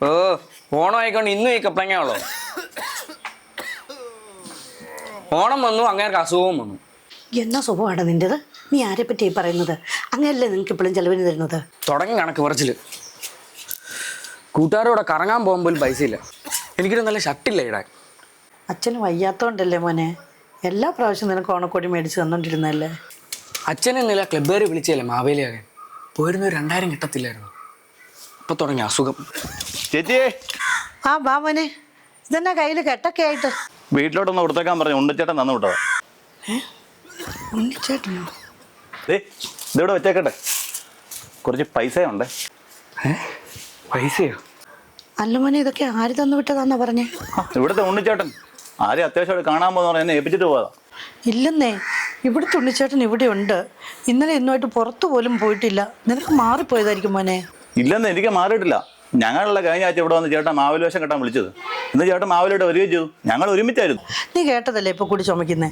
ഓ ഓണം ആയിക്കൊണ്ട് ഇന്നും ഈ കപ്പളങ്ങയുള്ളോ? ഓണം വന്നു, അങ്ങേർക്ക് അസുഖവും വന്നു. എന്നാ സ്വഭാവമാണ് നിൻ്റെത്? നീ ആരെ പറ്റി പറയുന്നത്? അങ്ങനല്ലേ നിങ്ങൾക്ക് ഇപ്പോഴും ചെലവിന് തരുന്നത്? തുടങ്ങി കണക്ക് കുറച്ചില്. കൂട്ടുകാരോടെ കറങ്ങാൻ പോകുമ്പോൾ പൈസ ഇല്ല. എനിക്കൊരു നല്ല ഷർട്ടില്ല ഇടാൻ. അച്ഛന് വയ്യാത്തോണ്ടല്ലേ മോനെ? എല്ലാ പ്രാവശ്യം നിനക്ക് ഓണക്കോടി മേടിച്ച് തന്നോണ്ടിരുന്നല്ലേ? അച്ഛനെ ഇന്നലെ ക്ലബ്ബുകാർ വിളിച്ചല്ലേ മാവേലിയാകാൻ. പോയിരുന്ന 2000 കിട്ടത്തില്ലായിരുന്നു. ഇപ്പൊ തുടങ്ങി അസുഖം. ചേച്ചിയെ ആ ബാ മോനെ, ഇതെന്നാ കയ്യിൽ കെട്ടൊക്കെ ആയിട്ട്? വീട്ടിലോട്ടൊന്ന് കൊടുത്തേക്കാൻ പറഞ്ഞു. ഉണ്ണിച്ചേട്ടൻ തന്നു വിട്ടതാ. ഉണ്ണിച്ചേട്ടനോ? ഇതിവിടെ വെച്ചേക്കട്ടെ, കുറച്ച് പൈസ ഉണ്ട്. പൈസയോ? അല്ല മോനെ, ഇതൊക്കെ ആര് തന്നു വിട്ടതാന്നാ പറഞ്ഞേ? ഇവിടുത്തെ ഉണ്ണിച്ചേട്ടൻ ആരെയും അത്യാവശ്യമായിട്ട് കാണാൻ പോകുന്ന എന്നെ ഏൽപ്പിച്ചിട്ട് പോയതാ. ഇല്ലെന്നേ, ഇവിടുത്തെ ഉണ്ണിച്ചേട്ടൻ ഇവിടെ ഉണ്ട്. ഇന്നലെ ഇന്നുമായിട്ട് പുറത്തു പോലും പോയിട്ടില്ല. നിനക്ക് മാറിപ്പോയതായിരിക്കും മോനെ. ഇല്ലെന്ന് എനിക്ക് മാറിയിട്ടില്ല. ഞങ്ങളുള്ള കഴിഞ്ഞ ആഴ്ച ഇവിടെ വന്ന് ചേട്ടൻ മാവേലി വേഷം കെട്ടാൻ വിളിച്ചത്. ഇന്ന് ചേട്ടൻ മാവേലിയോട്ട് വരികയും ചെയ്തു. ഞങ്ങൾ ഒരുമിച്ചായിരുന്നു. നീ കേട്ടതല്ലേ ഇപ്പൊ കൂടി ചുമക്കുന്നേ?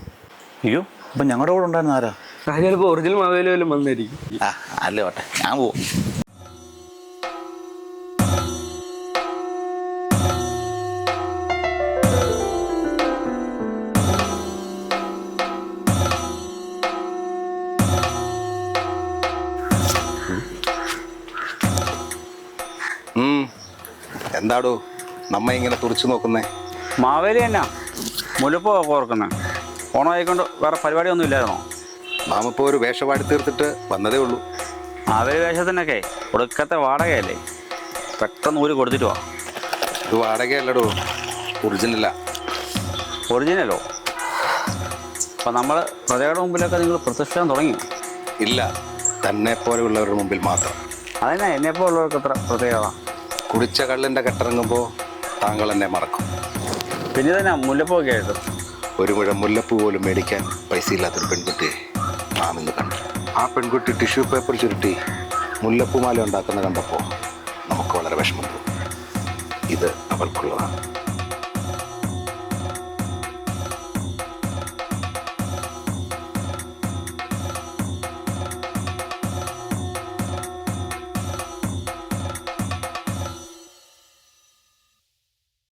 അയ്യോ, അപ്പൊ ഞങ്ങളുടെ കൂടെ ഉണ്ടായിരുന്ന ആരാ? ചിലപ്പോ ഒറിജിനൽ മാവേലി വല്ലതും വന്നിരിക്കും. അല്ലേ ഓട്ടെ, ഞാൻ പോവും. എന്താടോ നമ്മ ഇങ്ങനെ തുറച്ചു നോക്കുന്നേ? മാവേലി എന്നാ മുല്ലപ്പൂ ഓർക്കുന്നേ? ഓണം ആയിക്കൊണ്ട് വേറെ പരിപാടിയൊന്നും ഇല്ലായിരുന്നോ? നാം ഇപ്പോൾ ഒരു വേഷപാടി തീർത്തിട്ട് വന്നതേ ഉള്ളൂ. മാവേലി വേഷത്തിനൊക്കെ ഒടുക്കത്തെ വാടകയല്ലേ? പെട്ടെന്ന് ഊരി കൊടുത്തിട്ട് വാ. ഇത് വാടകയല്ലടോ, ഒറിജിനലാ. ഒറിജിനലോ? അപ്പം നമ്മൾ പ്രജകളുടെ മുമ്പിലൊക്കെ നിങ്ങൾ പ്രത്യക്ഷാൻ തുടങ്ങി? ഇല്ല, തന്നെ പോലെയുള്ളവരുടെ മുമ്പിൽ മാത്രം. അതെന്നാ എന്നെപ്പോൾ ഉള്ളവർക്ക് എത്ര പ്രത്യേകത? കുടിച്ച കള്ളിൻ്റെ കെട്ടിറങ്ങുമ്പോൾ താങ്കൾ എന്നെ മറക്കും. പിന്നെ തന്നെ മുല്ലപ്പൂവൊക്കെ ആയിട്ട് ഒരു മുഴം മുല്ലപ്പൂ പോലും മേടിക്കാൻ പൈസ ഇല്ലാത്തൊരു പെൺകുട്ടിയെ നാം ഇന്ന് കണ്ടു. ആ പെൺകുട്ടി ടിഷ്യൂ പേപ്പർ ചുരുട്ടി മുല്ലപ്പൂമാല ഉണ്ടാക്കുന്ന കണ്ടപ്പോൾ നമുക്ക് വളരെ വിഷമം തോന്നി. ഇത് അവൾക്കുള്ളതാണ്.